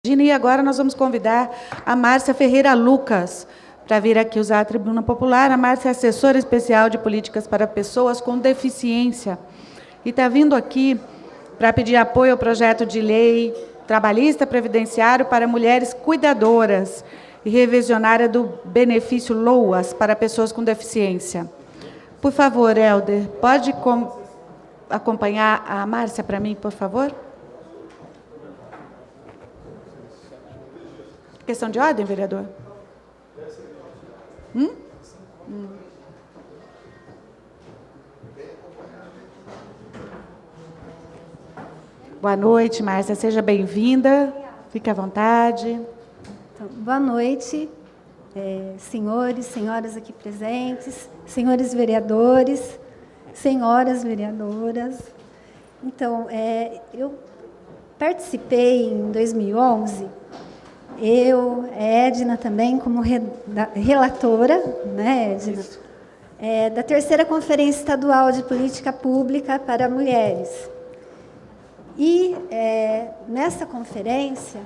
E agora nós vamos convidar a Márcia Ferreira Lucas para vir aqui usar a tribuna popular. A Márcia é assessora especial de políticas para pessoas com deficiência e está vindo aqui para pedir apoio ao projeto de lei trabalhista previdenciário para mulheres cuidadoras e revisionária do benefício LOAS para pessoas com deficiência. Por favor, Helder, pode acompanhar a Márcia para mim, por favor? Questão de ordem, vereador? Boa noite, Márcia. Seja bem-vinda. Fique à vontade. Então, boa noite, senhores, senhoras aqui presentes, senhores vereadores, senhoras vereadoras. Então, eu participei em 2011, eu, Edna também, como relatora, né, Edna, da terceira Conferência Estadual de Política Pública para Mulheres. E nessa conferência,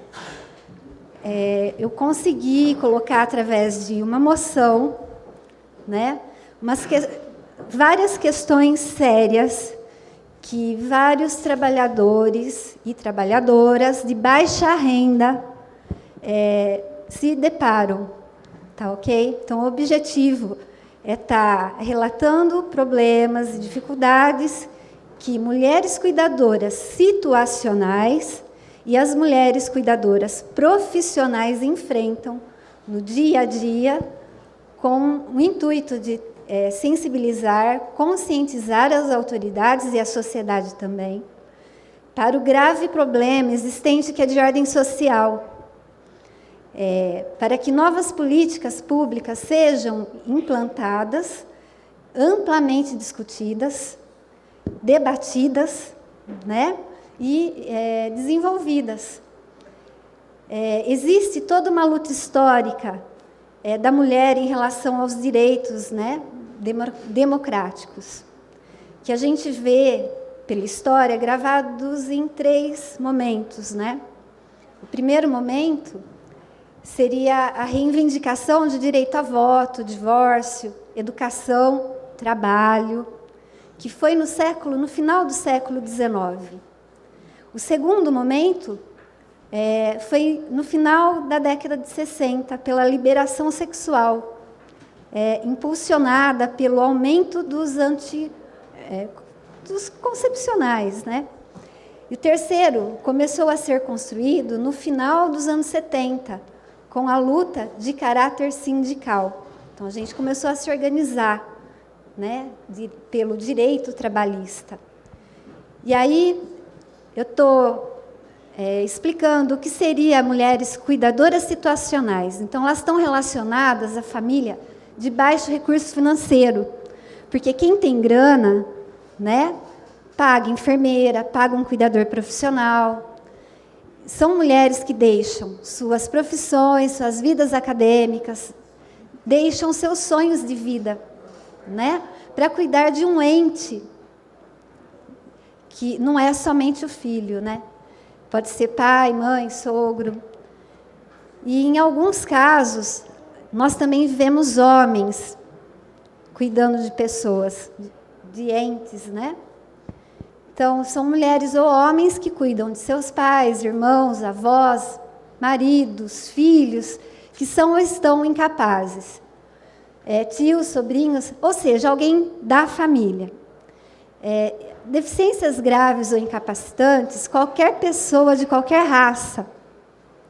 eu consegui colocar, através de uma moção, né, várias questões sérias que vários trabalhadores e trabalhadoras de baixa renda se deparam, tá ok? Então, o objetivo é estar relatando problemas e dificuldades que mulheres cuidadoras situacionais e as mulheres cuidadoras profissionais enfrentam no dia a dia, com o intuito de sensibilizar, conscientizar as autoridades e a sociedade também para o grave problema existente que é de ordem social, para que novas políticas públicas sejam implantadas, amplamente discutidas, debatidas, né, e desenvolvidas. Existe toda uma luta histórica da mulher em relação aos direitos, né, democráticos, que a gente vê pela história gravados em 3 momentos, né? O primeiro momento seria a reivindicação de direito a voto, divórcio, educação, trabalho, que foi no final do século XIX. O segundo momento foi no final da década de 60, pela liberação sexual, impulsionada pelo aumento dos concepcionais, né? E o terceiro começou a ser construído no final dos anos 70, com a luta de caráter sindical. Então, a gente começou a se organizar, né, pelo direito trabalhista. E aí, eu estou explicando o que seria mulheres cuidadoras situacionais. Então, elas estão relacionadas à família de baixo recurso financeiro, porque quem tem grana, né, paga enfermeira, paga um cuidador profissional. São mulheres que deixam suas profissões, suas vidas acadêmicas, deixam seus sonhos de vida, né, para cuidar de um ente que não é somente o filho, né? Pode ser pai, mãe, sogro. E em alguns casos, nós também vemos homens cuidando de pessoas, de entes, né? Então, são mulheres ou homens que cuidam de seus pais, irmãos, avós, maridos, filhos, que são ou estão incapazes. Tios, sobrinhos, ou seja, alguém da família. Deficiências graves ou incapacitantes, qualquer pessoa de qualquer raça,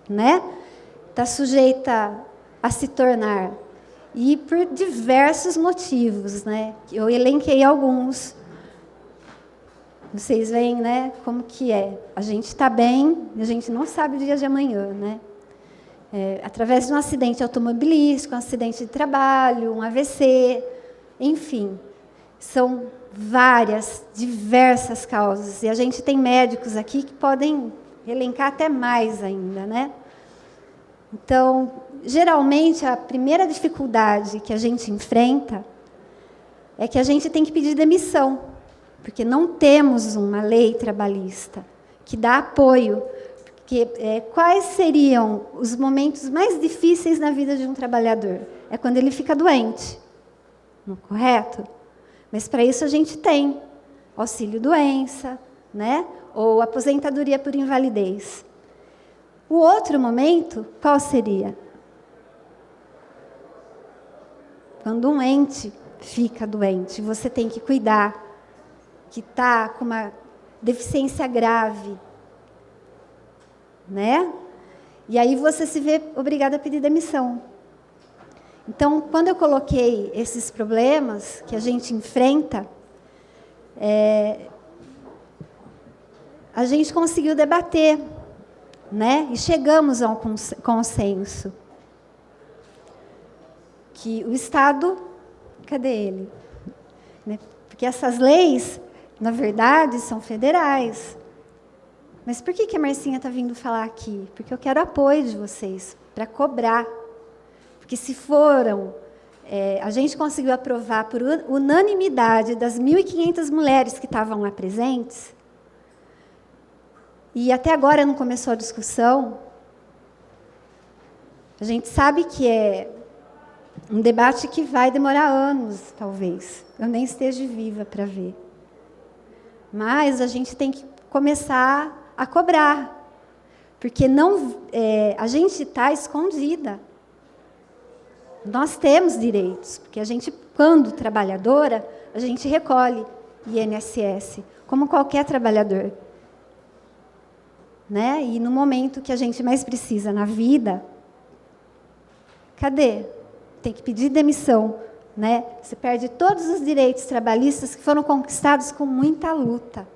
né, está sujeita a se tornar. E por diversos motivos, né? Eu elenquei alguns. Vocês veem, né, como que é. A gente está bem, a gente não sabe o dia de amanhã, né? Através de um acidente automobilístico, um acidente de trabalho, um AVC, enfim, são diversas causas. E a gente tem médicos aqui que podem elencar até mais ainda, né? Então, geralmente, a primeira dificuldade que a gente enfrenta é que a gente tem que pedir demissão, porque não temos uma lei trabalhista que dá apoio. quais seriam os momentos mais difíceis na vida de um trabalhador? É quando ele fica doente, não é correto? Mas para isso a gente tem auxílio-doença, né? Ou aposentadoria por invalidez. O outro momento, qual seria? Quando um ente fica doente, você tem que cuidar, que está com uma deficiência grave, né? E aí você se vê obrigada a pedir demissão. Então, quando eu coloquei esses problemas que a gente enfrenta, a gente conseguiu debater, né? E chegamos a um consenso. Que o Estado, cadê ele? Né? Porque essas leis, na verdade, são federais. Mas por que a Marcinha está vindo falar aqui? Porque eu quero apoio de vocês para cobrar. Porque se foram... a gente conseguiu aprovar por unanimidade das 1.500 mulheres que estavam lá presentes, e até agora não começou a discussão. A gente sabe que é um debate que vai demorar anos, talvez. Eu nem esteja viva para ver. Mas a gente tem que começar a cobrar, porque não, a gente está escondida. Nós temos direitos, porque a gente, quando trabalhadora, a gente recolhe INSS, como qualquer trabalhador. Né? E no momento que a gente mais precisa na vida, cadê? Tem que pedir demissão. Né? Você perde todos os direitos trabalhistas que foram conquistados com muita luta.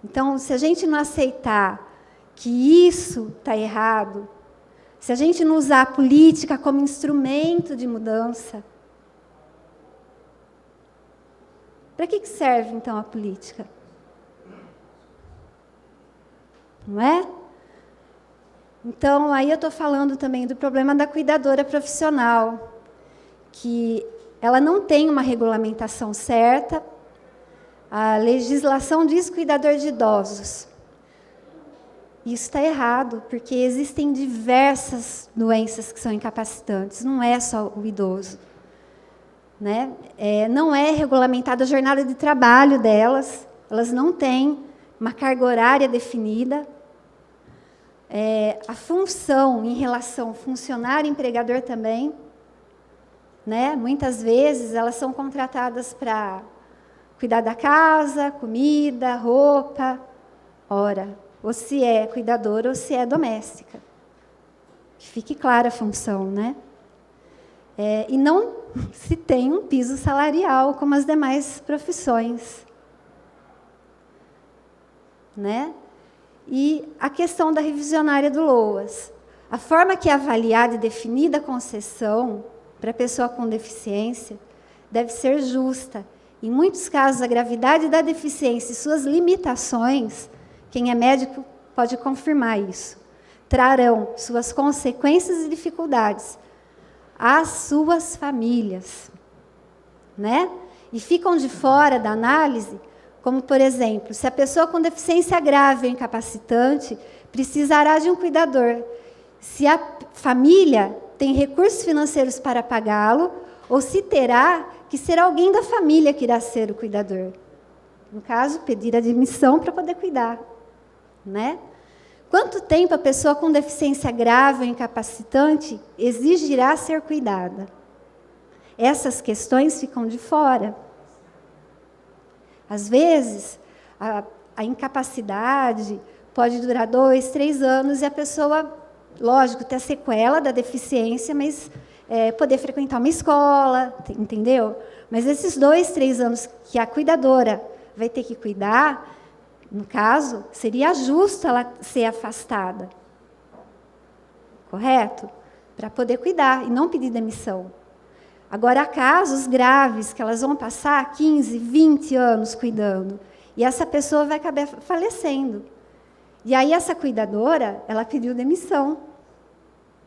Então, se a gente não aceitar que isso está errado, se a gente não usar a política como instrumento de mudança, para que serve, então, a política? Não é? Então, aí eu estou falando também do problema da cuidadora profissional, que ela não tem uma regulamentação certa. A legislação diz cuidador de idosos. Isso está errado, porque existem diversas doenças que são incapacitantes, não é só o idoso. Né? Não é regulamentada a jornada de trabalho delas, elas não têm uma carga horária definida. A função em relação funcionário e empregador também. Né? Muitas vezes elas são contratadas para cuidar da casa, comida, roupa. Ora, ou se é cuidadora ou se é doméstica. Que fique clara a função, né? E não se tem um piso salarial como as demais profissões. Né? E a questão da revisionária do LOAS. A forma que é avaliada e definida a concessão para a pessoa com deficiência deve ser justa. Em muitos casos, a gravidade da deficiência e suas limitações, quem é médico pode confirmar isso, trarão suas consequências e dificuldades às suas famílias. Né? E ficam de fora da análise, como, por exemplo, se a pessoa com deficiência grave ou incapacitante precisará de um cuidador, se a família tem recursos financeiros para pagá-lo, ou se terá que ser alguém da família que irá ser o cuidador. No caso, pedir admissão para poder cuidar. Né? Quanto tempo a pessoa com deficiência grave ou incapacitante exigirá ser cuidada? Essas questões ficam de fora. Às vezes, a incapacidade pode durar 2, 3 anos e a pessoa, lógico, ter sequela da deficiência, mas poder frequentar uma escola, entendeu? Mas esses 2, 3 anos que a cuidadora vai ter que cuidar, no caso, seria justo ela ser afastada. Correto? Para poder cuidar e não pedir demissão. Agora, há casos graves que elas vão passar 15, 20 anos cuidando. E essa pessoa vai acabar falecendo. E aí, essa cuidadora, ela pediu demissão.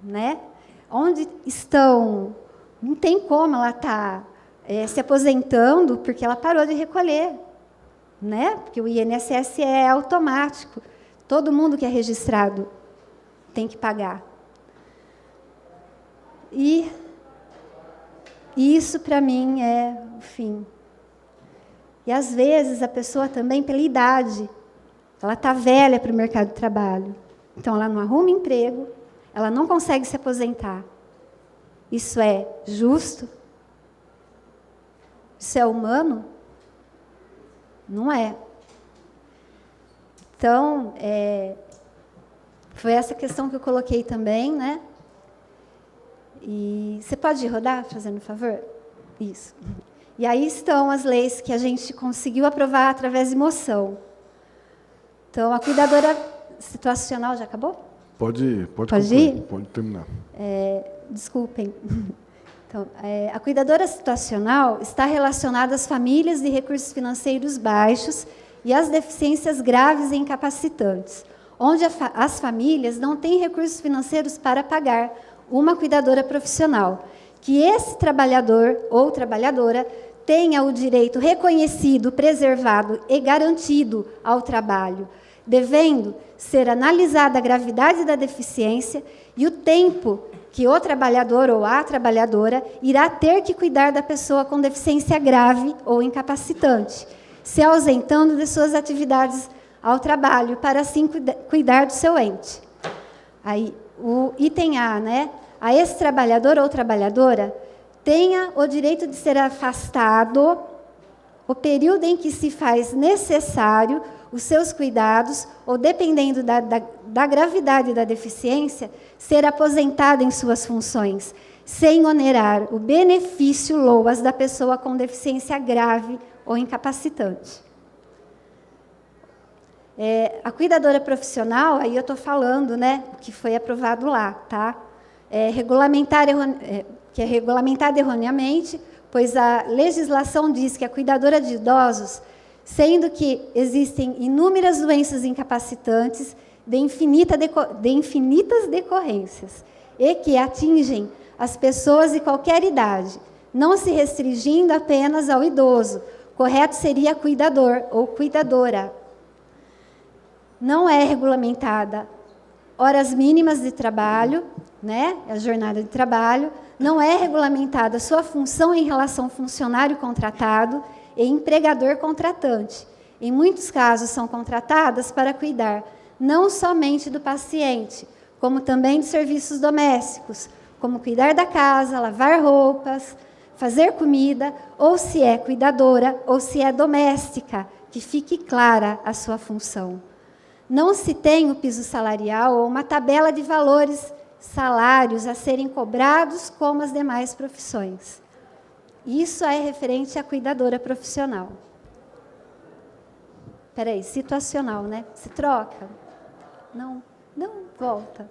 Né? Onde estão... Não tem como ela estar se aposentando porque ela parou de recolher. Né? Porque o INSS é automático. Todo mundo que é registrado tem que pagar. E isso, para mim, é o fim. E, às vezes, a pessoa também, pela idade, ela está velha para o mercado de trabalho. Então, ela não arruma emprego, ela não consegue se aposentar. Isso é justo? Isso é humano? Não é. Então, foi essa questão que eu coloquei também, né? E você pode rodar, fazendo um favor? Isso. E aí estão as leis que a gente conseguiu aprovar através de moção. Então, a cuidadora situacional já acabou? Pode ir? Pode terminar. Desculpem. Então, a cuidadora situacional está relacionada às famílias de recursos financeiros baixos e às deficiências graves e incapacitantes, onde as famílias não têm recursos financeiros para pagar uma cuidadora profissional, que esse trabalhador ou trabalhadora tenha o direito reconhecido, preservado e garantido ao trabalho, devendo ser analisada a gravidade da deficiência e o tempo que o trabalhador ou a trabalhadora irá ter que cuidar da pessoa com deficiência grave ou incapacitante, se ausentando de suas atividades ao trabalho, para assim cuidar do seu ente. Aí, o item A, né? A esse trabalhador ou trabalhadora tenha o direito de ser afastado o período em que se faz necessário os seus cuidados, ou, dependendo da gravidade da deficiência, ser aposentado em suas funções, sem onerar o benefício LOAS da pessoa com deficiência grave ou incapacitante. A cuidadora profissional, aí eu estou falando, né, que foi aprovado lá, tá? Que é regulamentada erroneamente, pois a legislação diz que a cuidadora de idosos, sendo que existem inúmeras doenças incapacitantes de infinitas decorrências e que atingem as pessoas de qualquer idade, não se restringindo apenas ao idoso. Correto seria cuidador ou cuidadora. Não é regulamentada horas mínimas de trabalho, né? A jornada de trabalho. Não é regulamentada sua função em relação ao funcionário contratado e empregador contratante. Em muitos casos, são contratadas para cuidar não somente do paciente, como também de serviços domésticos, como cuidar da casa, lavar roupas, fazer comida, ou se é cuidadora, ou se é doméstica, que fique clara a sua função. Não se tem o piso salarial ou uma tabela de valores, salários a serem cobrados como as demais profissões. Isso é referente à cuidadora profissional. Espera aí, situacional, né? Se troca? Não, volta.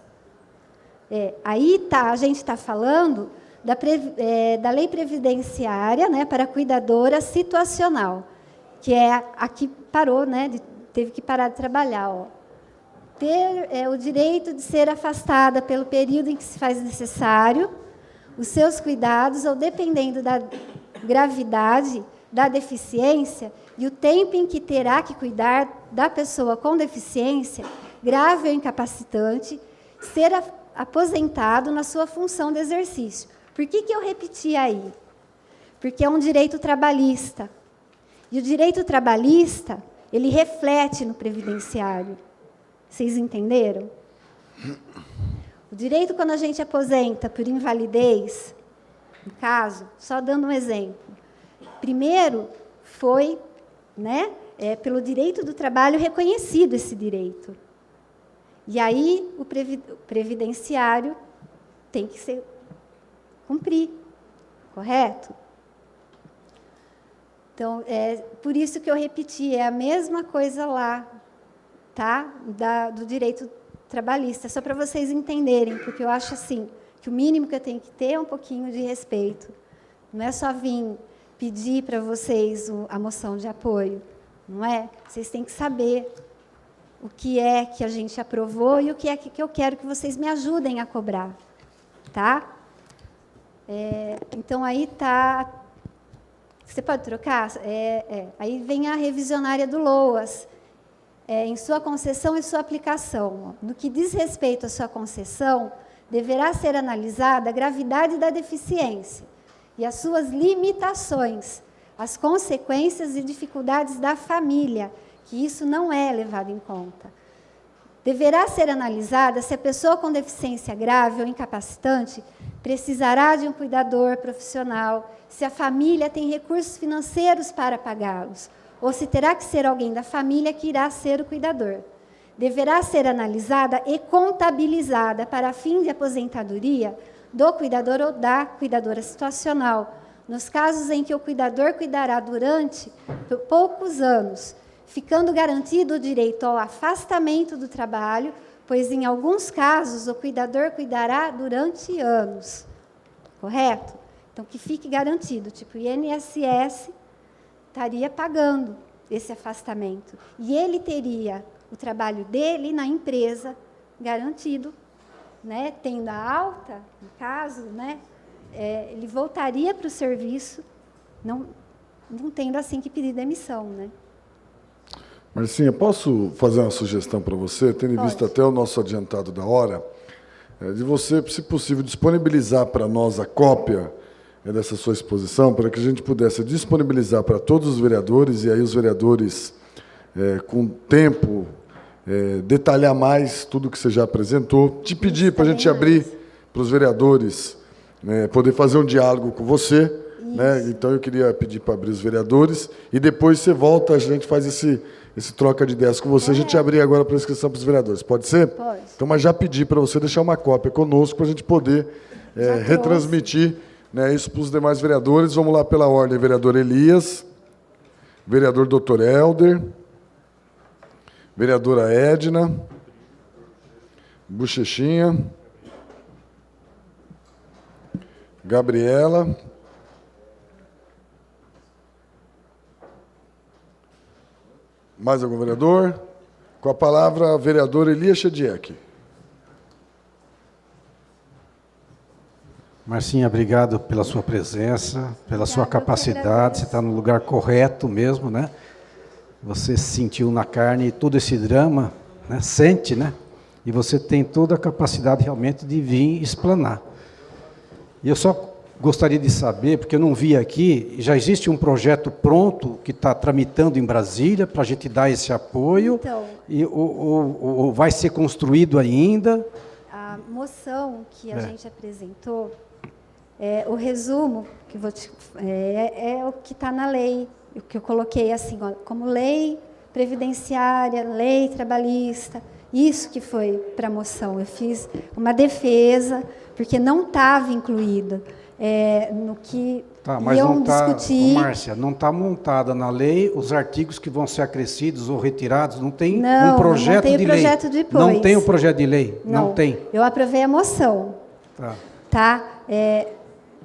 Aí tá, a gente está falando da lei previdenciária, né, para a cuidadora situacional, que é a que parou, né, teve que parar de trabalhar. Ó. Ter o direito de ser afastada pelo período em que se faz necessário os seus cuidados, ou dependendo da gravidade da deficiência e o tempo em que terá que cuidar da pessoa com deficiência grave ou incapacitante, ser aposentado na sua função de exercício. Por que eu repeti aí? Porque é um direito trabalhista. E o direito trabalhista, ele reflete no previdenciário. Vocês entenderam? O direito, quando a gente aposenta por invalidez, no caso, só dando um exemplo, primeiro foi, né, pelo direito do trabalho reconhecido esse direito. E aí o previdenciário tem que cumprir, correto? Então, por isso que eu repeti, é a mesma coisa lá, tá? Do direito trabalhista, só para vocês entenderem, porque eu acho assim, que o mínimo que eu tenho que ter é um pouquinho de respeito. Não é só vir pedir para vocês a moção de apoio, não é? Vocês têm que saber o que é que a gente aprovou e o que é que eu quero que vocês me ajudem a cobrar, tá? Então, aí está... Você pode trocar? Aí vem a revisionária do LOAS. em sua concessão e sua aplicação. No que diz respeito à sua concessão, deverá ser analisada a gravidade da deficiência e as suas limitações, as consequências e dificuldades da família, que isso não é levado em conta. Deverá ser analisada se a pessoa com deficiência grave ou incapacitante precisará de um cuidador profissional, se a família tem recursos financeiros para pagá-los, ou se terá que ser alguém da família que irá ser o cuidador. Deverá ser analisada e contabilizada para fim de aposentadoria do cuidador ou da cuidadora situacional, nos casos em que o cuidador cuidará durante poucos anos, ficando garantido o direito ao afastamento do trabalho, pois, em alguns casos, o cuidador cuidará durante anos. Correto? Então, que fique garantido, tipo, o INSS estaria pagando esse afastamento. E ele teria o trabalho dele na empresa garantido, né, tendo a alta, no caso, né, ele voltaria para o serviço, não tendo assim que pedir demissão, né? Marcinha, posso fazer uma sugestão para você, tendo em vista até o nosso adiantado da hora, de você, se possível, disponibilizar para nós a cópia dessa sua exposição, para que a gente pudesse disponibilizar para todos os vereadores, e aí os vereadores, com tempo, detalhar mais tudo que você já apresentou, te pedir para a gente abrir para os vereadores poder fazer um diálogo com você, né? Então eu queria pedir para abrir os vereadores, e depois você volta, a gente faz esse troca de ideias com você. A gente abrir agora para a inscrição para os vereadores. Pode ser? Pode. Então, mas já pedi para você deixar uma cópia conosco para a gente poder retransmitir, né, isso para os demais vereadores. Vamos lá pela ordem. Vereador Elias, vereador Dr. Helder, vereadora Edna, Bochechinha, Gabriela, mais algum vereador? Com a palavra, vereador Elias Shediek. Marcinha, obrigado pela sua presença, pela sua capacidade. Você está no lugar correto mesmo, né? Você sentiu na carne todo esse drama, né? Sente, né? E você tem toda a capacidade realmente de vir explanar. E eu só gostaria de saber, porque eu não vi aqui, já existe um projeto pronto que está tramitando em Brasília para a gente dar esse apoio, Então, ou vai ser construído ainda? a moção que a gente apresentou, o resumo que é o que está na lei, o que eu coloquei assim, ó, como lei previdenciária, lei trabalhista, isso que foi para a moção. Eu fiz uma defesa, porque não estava incluída. No que mas iam não tá, discutir. Márcia, não está montada na lei os artigos que vão ser acrescidos ou retirados? Não tem Não, um projeto não tem de o lei? projeto depois. Não tem o projeto de lei? Não tem. Eu aprovei a moção. Tá.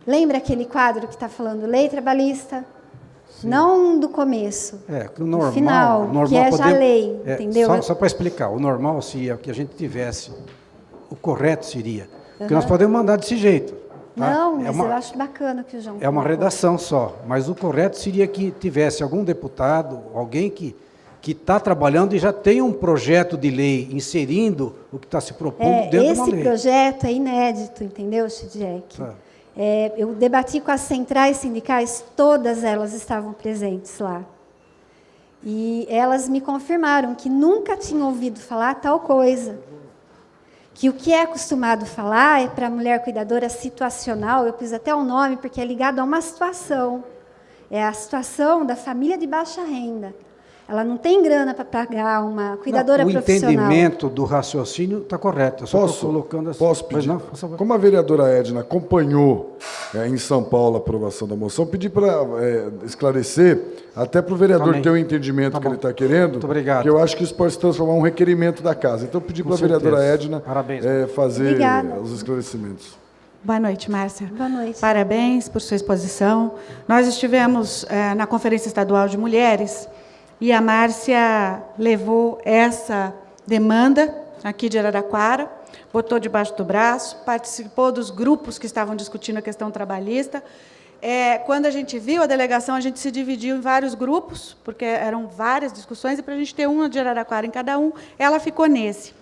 Lembra aquele quadro que está falando lei trabalhista? Sim. Não do começo. O normal, do final, que é já lei, entendeu? Só para explicar, o normal seria que a gente tivesse, o correto seria, porque nós podemos mandar desse jeito. Tá? Não, mas eu acho bacana que o João... É uma redação só, mas o correto seria que tivesse algum deputado, alguém que está trabalhando e já tem um projeto de lei inserindo o que está se propondo dentro de uma lei. Esse projeto é inédito, entendeu, Shediek? Tá. Eu debati com as centrais sindicais, todas elas estavam presentes lá. E elas me confirmaram que nunca tinham ouvido falar tal coisa. Que o que é acostumado falar é para a mulher cuidadora situacional, eu pus até o nome, porque é ligado a uma situação. É a situação da família de baixa renda. Ela não tem grana para pagar uma cuidadora profissional. O entendimento do raciocínio está correto. Eu só estou colocando assim. Posso pedir? Como a vereadora Edna acompanhou em São Paulo a aprovação da moção, pedi para esclarecer, até para o vereador ter o entendimento que ele está querendo, muito obrigado. Que eu acho que isso pode se transformar em um requerimento da casa. Então, eu pedi para a vereadora Edna fazer os esclarecimentos. Boa noite, Márcia. Boa noite. Parabéns por sua exposição. Nós estivemos na Conferência Estadual de Mulheres, e a Márcia levou essa demanda aqui de Araraquara, botou debaixo do braço, participou dos grupos que estavam discutindo a questão trabalhista, quando a gente viu a delegação, a gente se dividiu em vários grupos, porque eram várias discussões, e para a gente ter uma de Araraquara em cada um, ela ficou nesse.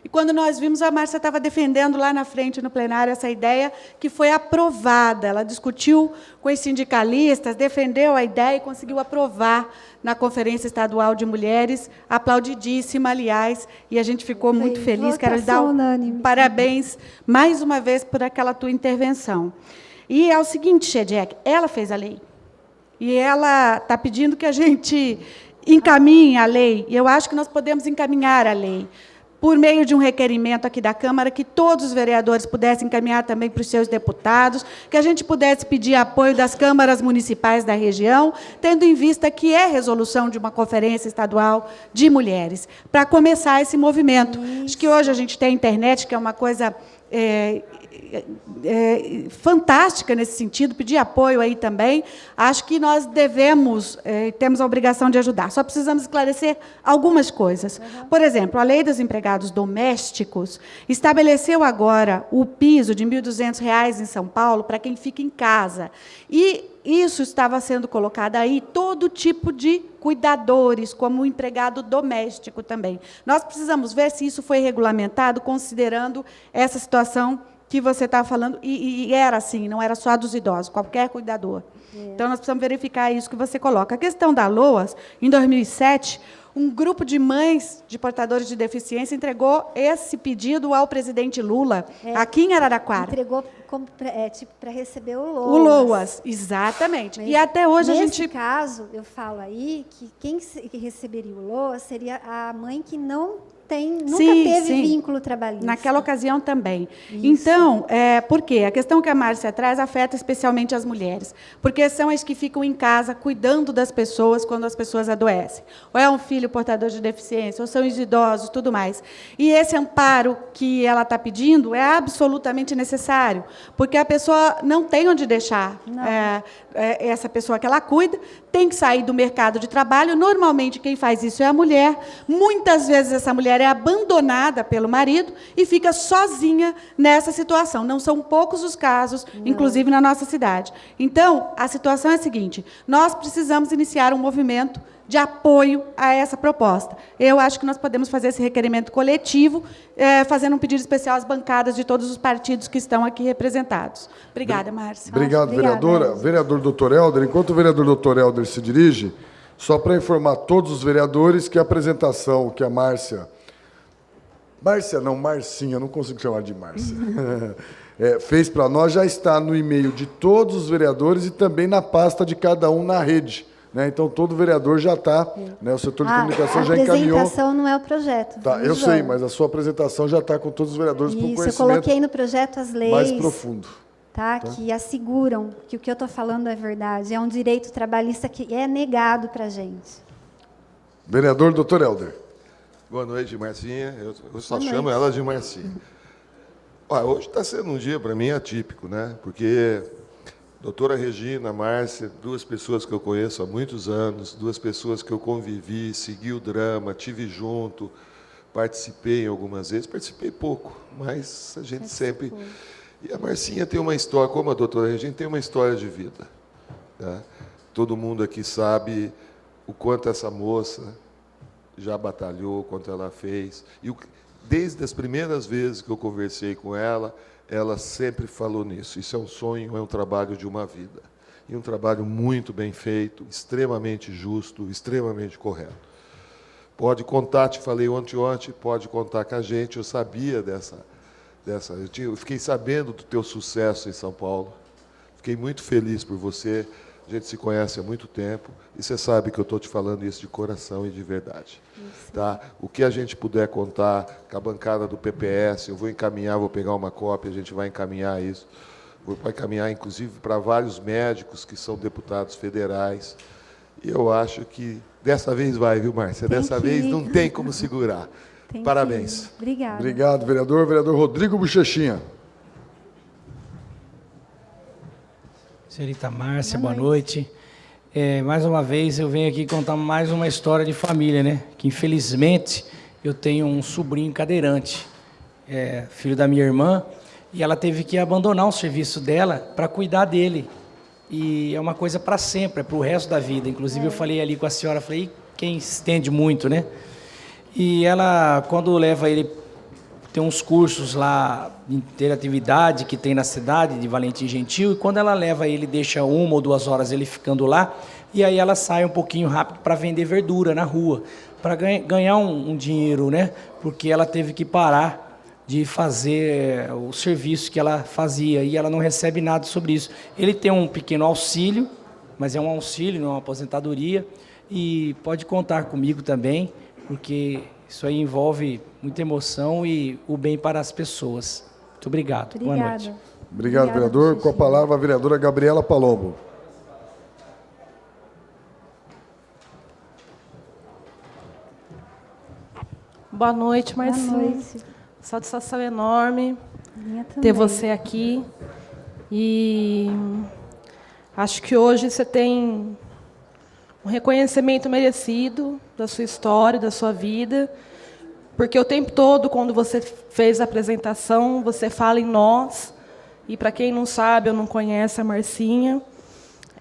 E quando nós vimos, a Márcia estava defendendo lá na frente, no plenário, essa ideia que foi aprovada. Ela discutiu com os sindicalistas, defendeu a ideia e conseguiu aprovar na Conferência Estadual de Mulheres, aplaudidíssima, aliás, e a gente ficou muito feliz. Quero lhe dar parabéns, mais uma vez, por aquela tua intervenção. E é o seguinte, Shediek, ela fez a lei. E ela está pedindo que a gente encaminhe a lei. E eu acho que nós podemos encaminhar a lei por meio de um requerimento aqui da Câmara, que todos os vereadores pudessem encaminhar também para os seus deputados, que a gente pudesse pedir apoio das câmaras municipais da região, tendo em vista que é resolução de uma conferência estadual de mulheres, para começar esse movimento. Acho que hoje a gente tem a internet, que é uma coisa fantástica nesse sentido, pedir apoio aí também. Acho que nós devemos, temos a obrigação de ajudar. Só precisamos esclarecer algumas coisas. Por exemplo, a Lei dos Empregados Domésticos estabeleceu agora o piso de R$ 1.200 em São Paulo para quem fica em casa. E isso estava sendo colocado aí, todo tipo de cuidadores, como o empregado doméstico também. Nós precisamos ver se isso foi regulamentado, considerando essa situação que você está falando, e era assim, não era só dos idosos, qualquer cuidador. Então, nós precisamos verificar isso que você coloca. A questão da LOAS, em 2007, um grupo de mães de portadores de deficiência entregou esse pedido ao presidente Lula, aqui em Araraquara. Entregou para receber o LOAS. O LOAS, exatamente. E até hoje a gente... Nesse caso, eu falo aí que quem receberia o LOAS seria a mãe que nunca teve vínculo trabalhista. Naquela ocasião também. Isso. Então, por quê? A questão que a Márcia traz afeta especialmente as mulheres, porque são as que ficam em casa cuidando das pessoas quando as pessoas adoecem. Ou é um filho portador de deficiência, ou são os idosos, tudo mais. E esse amparo que ela está pedindo é absolutamente necessário, porque a pessoa não tem onde deixar essa pessoa que ela cuida, tem que sair do mercado de trabalho. Normalmente, quem faz isso é a mulher. Muitas vezes, essa mulher é abandonada pelo marido e fica sozinha nessa situação. Não são poucos os casos, inclusive na nossa cidade. Então, a situação é a seguinte: nós precisamos iniciar um movimento de apoio a essa proposta. Eu acho que nós podemos fazer esse requerimento coletivo, fazendo um pedido especial às bancadas de todos os partidos que estão aqui representados. Obrigada, Márcia. Obrigado, vereadora. Márcia. Vereador doutor Helder, enquanto o vereador doutor Helder se dirige, só para informar todos os vereadores que a apresentação que a Marcinha, não consigo chamar de Márcia, fez para nós já está no e-mail de todos os vereadores e também na pasta de cada um na rede. Então, todo vereador já está, o setor de comunicação já encaminhou. A apresentação não é o projeto. Tá, eu sei, mas a sua apresentação já está com todos os vereadores por conhecimento. Isso, eu coloquei no projeto as leis mais profundo. Tá? Que asseguram que o que eu estou falando é verdade. É um direito trabalhista que é negado para a gente. Vereador doutor Helder. Boa noite, Marcinha. Eu só chamo ela de Marcinha. Hoje está sendo um dia, para mim, atípico, né? Porque doutora Regina, Márcia, duas pessoas que eu conheço há muitos anos, duas pessoas que eu convivi, segui o drama, tive junto, participei algumas vezes, participei pouco, mas a gente sempre... E a Marcinha tem uma história, como a doutora Regina, tem uma história de vida. Tá? Todo mundo aqui sabe o quanto essa moça já batalhou, o quanto ela fez. E desde as primeiras vezes que eu conversei com ela sempre falou nisso. Isso é um sonho, é um trabalho de uma vida. E um trabalho muito bem feito, extremamente justo, extremamente correto. Pode contar, te falei ontem, pode contar com a gente. Eu sabia eu fiquei sabendo do teu sucesso em São Paulo. Fiquei muito feliz por você. A gente se conhece há muito tempo. E você sabe que eu estou te falando isso de coração e de verdade. Tá? O que a gente puder contar com a bancada do PPS, eu vou encaminhar, vou pegar uma cópia, a gente vai encaminhar isso. Vou encaminhar, inclusive, para vários médicos que são deputados federais. E eu acho que dessa vez vai, viu, Márcia? Dessa vez não tem como segurar. Parabéns. Obrigada. Obrigado, vereador. Vereador Rodrigo Bochechinha. Senhorita Márcia, boa noite. Mais uma vez eu venho aqui contar mais uma história de família, né? Que infelizmente eu tenho um sobrinho cadeirante, filho da minha irmã, e ela teve que abandonar o serviço dela para cuidar dele, e é uma coisa para sempre, é para o resto da vida. Inclusive, eu falei ali com a senhora, falei, quem estende muito, né? E ela, quando leva ele, tem uns cursos lá de interatividade que tem na cidade de Valentim Gentil, e quando ela leva ele, deixa 1 ou 2 horas ele ficando lá, e aí ela sai um pouquinho rápido para vender verdura na rua, para ganhar um dinheiro, né? Porque ela teve que parar de fazer o serviço que ela fazia, e ela não recebe nada sobre isso. Ele tem um pequeno auxílio, mas é um auxílio, não é uma aposentadoria, e pode contar comigo também, porque isso aí envolve muita emoção e o bem para as pessoas. Muito obrigado. Obrigada. Boa noite. Obrigado, vereador. Com a palavra, a vereadora Gabriela Palombo. Boa noite, Marcinha. Boa noite. Satisfação enorme Minha também. ter você aqui. E acho que hoje você tem um reconhecimento merecido da sua história, da sua vida, porque o tempo todo, quando você fez a apresentação, você fala em nós, e para quem não sabe ou não conhece a Marcinha,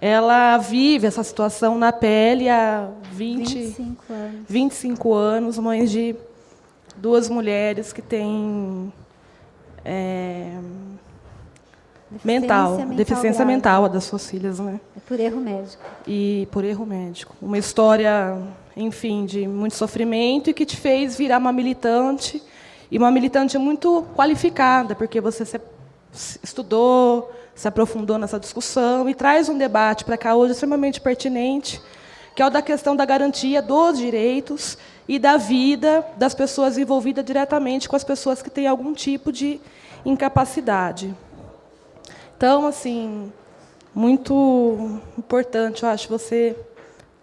ela vive essa situação na pele há 25 anos, mãe de 2 mulheres que têm deficiência mental, a das suas filhas, né? É por erro médico. E por erro médico. Uma história, enfim, de muito sofrimento e que te fez virar uma militante, e uma militante muito qualificada, porque você se estudou, se aprofundou nessa discussão e traz um debate para cá hoje extremamente pertinente, que é o da questão da garantia dos direitos e da vida das pessoas envolvidas diretamente com as pessoas que têm algum tipo de incapacidade. Então, assim, muito importante, eu acho, você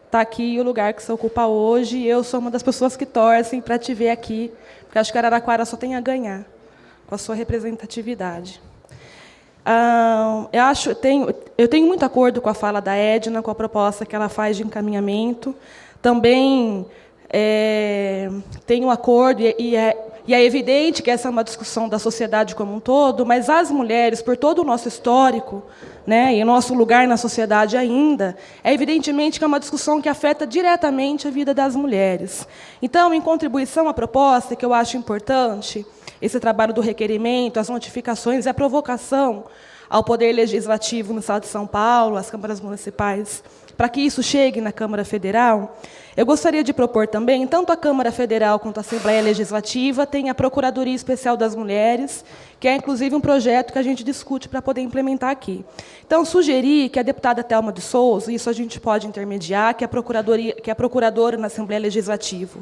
estar aqui, o lugar que você ocupa hoje, e eu sou uma das pessoas que torcem para te ver aqui, porque acho que Araraquara só tem a ganhar com a sua representatividade. Eu tenho muito acordo com a fala da Edna, com a proposta que ela faz de encaminhamento. Também tenho acordo, e é evidente que essa é uma discussão da sociedade como um todo, mas as mulheres, por todo o nosso histórico, né, e o nosso lugar na sociedade ainda, é evidentemente que é uma discussão que afeta diretamente a vida das mulheres. Então, em contribuição à proposta, que eu acho importante, esse trabalho do requerimento, as notificações e a provocação ao Poder Legislativo no Estado de São Paulo, às câmaras municipais, para que isso chegue na Câmara Federal, eu gostaria de propor também, tanto a Câmara Federal quanto a Assembleia Legislativa, tem a Procuradoria Especial das Mulheres, que é, inclusive, um projeto que a gente discute para poder implementar aqui. Então, sugerir que a deputada Thelma de Souza, isso a gente pode intermediar, que a procuradora na Assembleia Legislativa,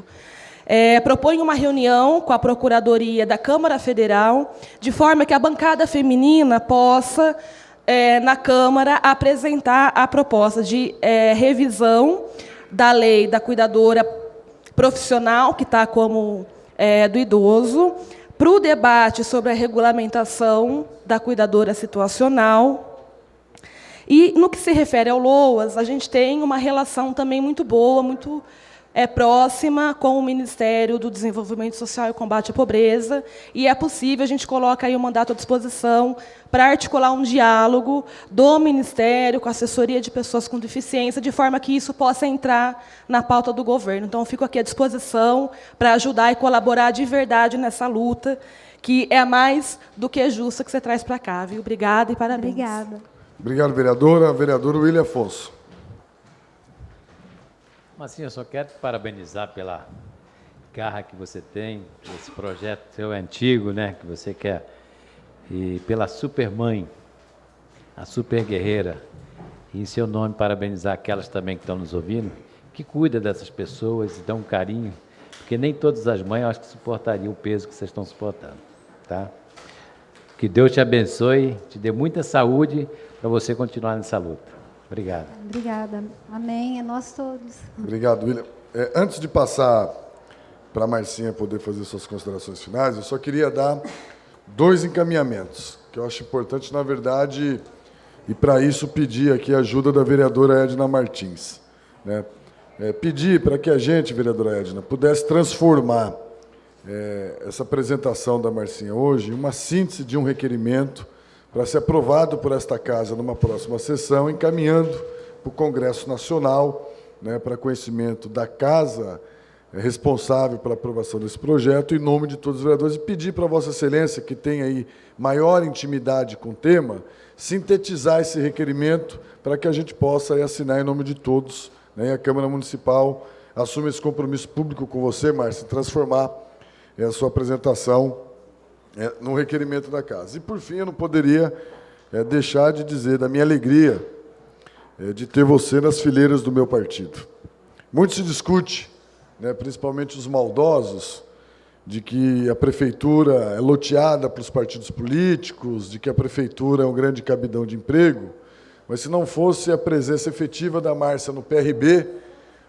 propõe uma reunião com a Procuradoria da Câmara Federal, de forma que a bancada feminina possa, na Câmara, apresentar a proposta de revisão da lei da cuidadora profissional, que está como do idoso, para o debate sobre a regulamentação da cuidadora situacional. E, no que se refere ao LOAS, a gente tem uma relação também muito boa, muito próxima com o Ministério do Desenvolvimento Social e Combate à Pobreza, e é possível, a gente coloca aí o mandato à disposição para articular um diálogo do Ministério com a assessoria de pessoas com deficiência, de forma que isso possa entrar na pauta do governo. Então, eu fico aqui à disposição para ajudar e colaborar de verdade nessa luta, que é mais do que justa que você traz para cá. Viu? Obrigada e parabéns. Obrigada. Obrigado, vereadora. Vereador William Afonso. Marcinha, eu só quero te parabenizar pela garra que você tem, esse projeto seu antigo, né, que você quer, e pela supermãe, a super guerreira, e em seu nome parabenizar aquelas também que estão nos ouvindo, que cuida dessas pessoas e dão um carinho, porque nem todas as mães, eu acho que suportariam o peso que vocês estão suportando, tá? Que Deus te abençoe, te dê muita saúde para você continuar nessa luta. Obrigado. Obrigada. Amém. É nós todos. Obrigado, William. Antes de passar para a Marcinha poder fazer suas considerações finais, eu só queria dar 2 encaminhamentos, que eu acho importante, na verdade, e para isso pedir aqui a ajuda da vereadora Edna Martins, né? Pedir para que a gente, vereadora Edna, pudesse transformar essa apresentação da Marcinha hoje em uma síntese de um requerimento para ser aprovado por esta Casa numa próxima sessão, encaminhando para o Congresso Nacional, né, para conhecimento da Casa responsável pela aprovação desse projeto, em nome de todos os vereadores, e pedir para Vossa Excelência, que tem aí maior intimidade com o tema, sintetizar esse requerimento para que a gente possa aí assinar em nome de todos, né, e a Câmara Municipal assume esse compromisso público com você, Márcia, transformar a sua apresentação num requerimento da Casa. E, por fim, eu não poderia deixar de dizer da minha alegria de ter você nas fileiras do meu partido. Muito se discute, né, principalmente os maldosos, de que a prefeitura é loteada pelos partidos políticos, de que a prefeitura é um grande cabidão de emprego, mas se não fosse a presença efetiva da Márcia no PRB,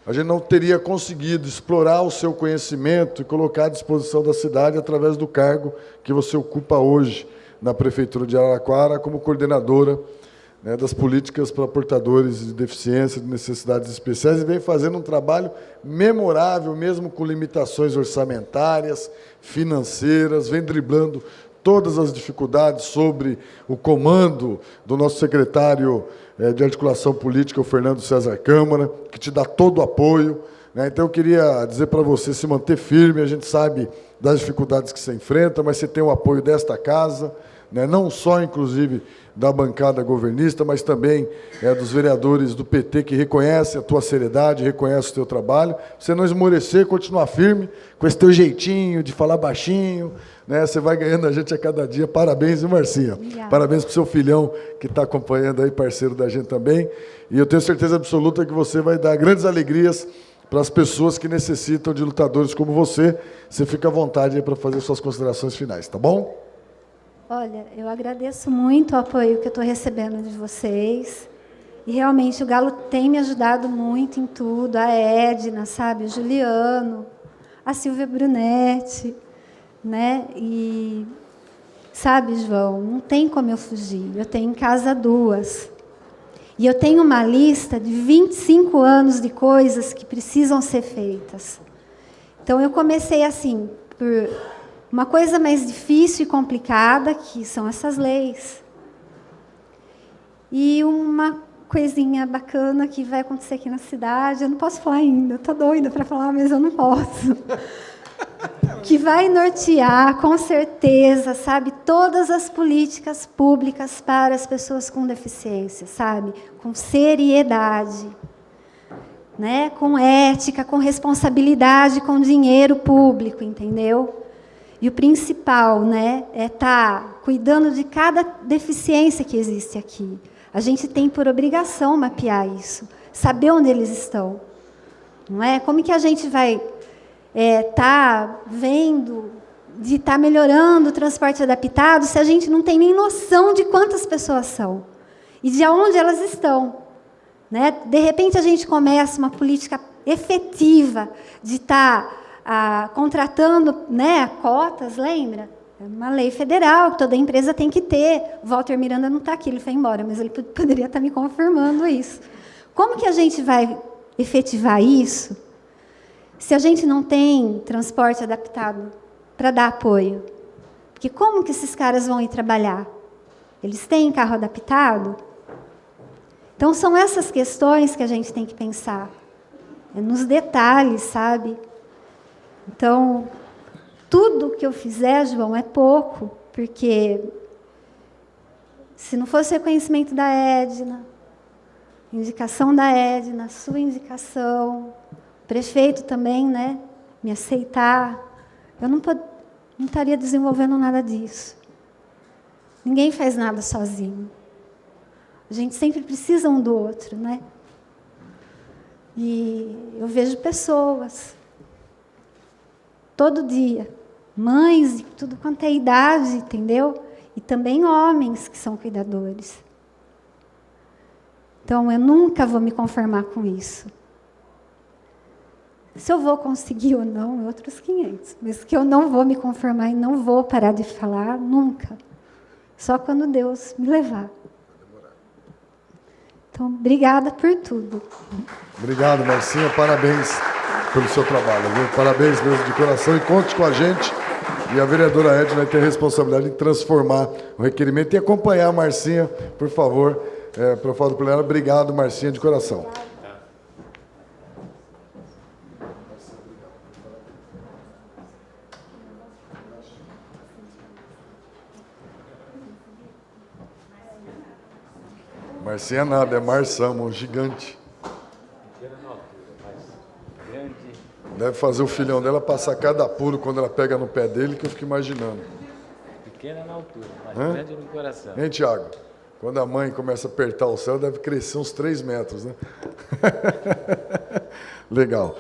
a gente não teria conseguido explorar o seu conhecimento e colocar à disposição da cidade através do cargo que você ocupa hoje na Prefeitura de Araraquara como coordenadora, né, das políticas para portadores de deficiência, de necessidades especiais, e vem fazendo um trabalho memorável, mesmo com limitações orçamentárias, financeiras, vem driblando todas as dificuldades sobre o comando do nosso secretário de articulação política, o Fernando César Câmara, que te dá todo o apoio, né? Então, eu queria dizer para você se manter firme, a gente sabe das dificuldades que você enfrenta, mas você tem o apoio desta Casa, né, não só, inclusive, da bancada governista, mas também dos vereadores do PT, que reconhecem a tua seriedade, reconhecem o teu trabalho. Você não esmorecer, continuar firme, com esse teu jeitinho de falar baixinho, né, você vai ganhando a gente a cada dia. Parabéns, viu, Marcinha? Obrigada. Parabéns para o seu filhão, que está acompanhando aí, parceiro da gente também. E eu tenho certeza absoluta que você vai dar grandes alegrias para as pessoas que necessitam de lutadores como você. Você fica à vontade aí para fazer suas considerações finais, tá bom? Olha, eu agradeço muito o apoio que eu estou recebendo de vocês. E, realmente, o Galo tem me ajudado muito em tudo. A Edna, sabe? O Juliano, a Silvia Brunetti, né? E, sabe, João, não tem como eu fugir. Eu tenho em casa 2. E eu tenho uma lista de 25 anos de coisas que precisam ser feitas. Então, eu comecei assim, por uma coisa mais difícil e complicada, que são essas leis. E uma coisinha bacana que vai acontecer aqui na cidade, eu não posso falar ainda, estou doida para falar, mas eu não posso. Que vai nortear, com certeza, sabe, todas as políticas públicas para as pessoas com deficiência, sabe, com seriedade, né, com ética, com responsabilidade, com dinheiro público, entendeu? E o principal, né, é estar cuidando de cada deficiência que existe aqui. A gente tem por obrigação mapear isso, saber onde eles estão. Não é? Como que a gente vai estar vendo, de estar melhorando o transporte adaptado, se a gente não tem nem noção de quantas pessoas são e de onde elas estão? Né? De repente, a gente começa uma política efetiva de estar contratando, né, cotas, lembra? É uma lei federal que toda empresa tem que ter. O Walter Miranda não está aqui, ele foi embora, mas ele poderia estar me confirmando isso. Como que a gente vai efetivar isso se a gente não tem transporte adaptado para dar apoio? Porque como que esses caras vão ir trabalhar? Eles têm carro adaptado? Então, são essas questões que a gente tem que pensar. É nos detalhes, sabe? Então, tudo que eu fizer, João, é pouco, porque se não fosse o reconhecimento da Edna, indicação da Edna, sua indicação, o prefeito também, né, me aceitar, eu não estaria desenvolvendo nada disso. Ninguém faz nada sozinho. A gente sempre precisa um do outro, né? E eu vejo pessoas todo dia, mães de tudo quanto é idade, entendeu? E também homens que são cuidadores. Então, eu nunca vou me conformar com isso. Se eu vou conseguir ou não, é outros 500. Mas que eu não vou me conformar e não vou parar de falar, nunca. Só quando Deus me levar. Então, obrigada por tudo. Obrigado, Marcinha. Parabéns pelo seu trabalho. Viu? Parabéns mesmo de coração. E conte com a gente E a vereadora Edna vai ter a responsabilidade de transformar o requerimento e acompanhar a Marcinha, por favor, para o fórum plenário. Obrigado, Marcinha, de coração. Marcinha nada, é Marçama, um gigante. Deve fazer o filhão dela passar cada pulo quando ela pega no pé dele, que eu fico imaginando. Pequena na altura, mas grande no coração. Hein, Tiago? Quando a mãe começa a apertar o céu, deve crescer uns 3 metros, né? Legal.